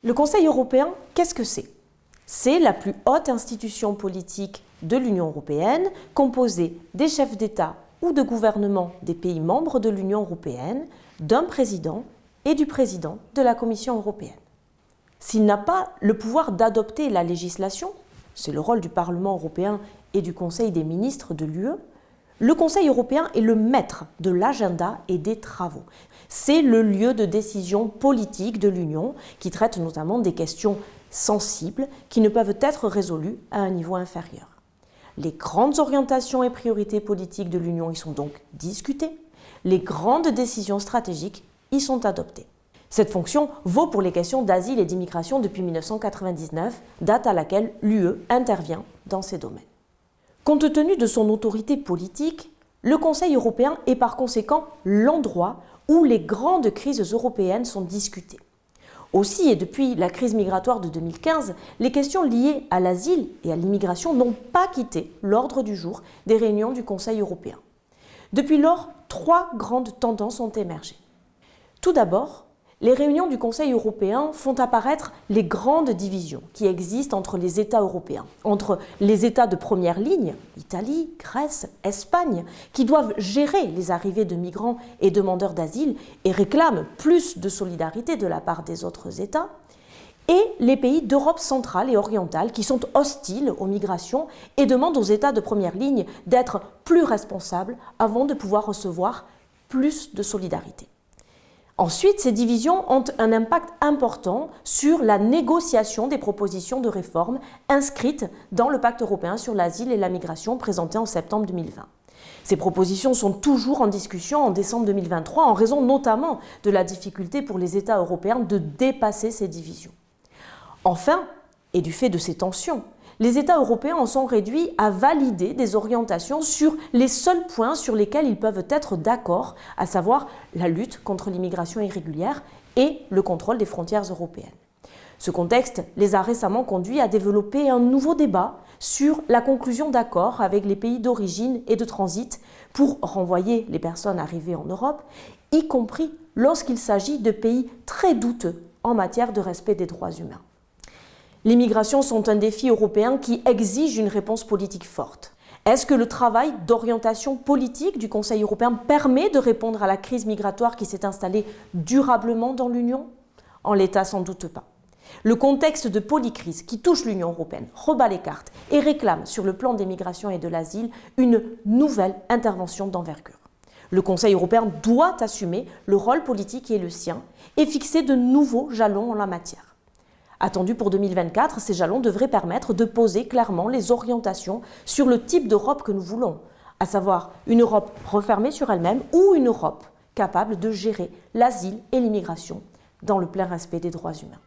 Le Conseil européen, qu'est-ce que c'est? C'est la plus haute institution politique de l'Union européenne, composée des chefs d'État ou de gouvernement des pays membres de l'Union européenne, d'un président et du président de la Commission européenne. S'il n'a pas le pouvoir d'adopter la législation, c'est le rôle du Parlement européen et du Conseil des ministres de l'UE, le Conseil européen est le maître de l'agenda et des travaux. C'est le lieu de décision politique de l'Union qui traite notamment des questions sensibles qui ne peuvent être résolues à un niveau inférieur. Les grandes orientations et priorités politiques de l'Union y sont donc discutées. Les grandes décisions stratégiques y sont adoptées. Cette fonction vaut pour les questions d'asile et d'immigration depuis 1999, date à laquelle l'UE intervient dans ces domaines. Compte tenu de son autorité politique, le Conseil européen est par conséquent l'endroit où les grandes crises européennes sont discutées. Aussi, et depuis la crise migratoire de 2015, les questions liées à l'asile et à l'immigration n'ont pas quitté l'ordre du jour des réunions du Conseil européen. Depuis lors, 3 grandes tendances ont émergé. Tout d'abord, les réunions du Conseil européen font apparaître les grandes divisions qui existent entre les États européens, entre les États de première ligne, Italie, Grèce, Espagne, qui doivent gérer les arrivées de migrants et demandeurs d'asile et réclament plus de solidarité de la part des autres États, et les pays d'Europe centrale et orientale qui sont hostiles aux migrations et demandent aux États de première ligne d'être plus responsables avant de pouvoir recevoir plus de solidarité. Ensuite, ces divisions ont un impact important sur la négociation des propositions de réforme inscrites dans le Pacte européen sur l'asile et la migration présenté en septembre 2020. Ces propositions sont toujours en discussion en décembre 2023 en raison notamment de la difficulté pour les États européens de dépasser ces divisions. Enfin, et du fait de ces tensions, les États européens en sont réduits à valider des orientations sur les seuls points sur lesquels ils peuvent être d'accord, à savoir la lutte contre l'immigration irrégulière et le contrôle des frontières européennes. Ce contexte les a récemment conduits à développer un nouveau débat sur la conclusion d'accords avec les pays d'origine et de transit pour renvoyer les personnes arrivées en Europe, y compris lorsqu'il s'agit de pays très douteux en matière de respect des droits humains. Les migrations sont un défi européen qui exige une réponse politique forte. Est-ce que le travail d'orientation politique du Conseil européen permet de répondre à la crise migratoire qui s'est installée durablement dans l'Union? En l'état, sans doute pas. Le contexte de polycrise qui touche l'Union européenne rebat les cartes et réclame sur le plan des migrations et de l'asile une nouvelle intervention d'envergure. Le Conseil européen doit assumer le rôle politique qui est le sien et fixer de nouveaux jalons en la matière. Attendu pour 2024, ces jalons devraient permettre de poser clairement les orientations sur le type d'Europe que nous voulons, à savoir une Europe refermée sur elle-même ou une Europe capable de gérer l'asile et l'immigration dans le plein respect des droits humains.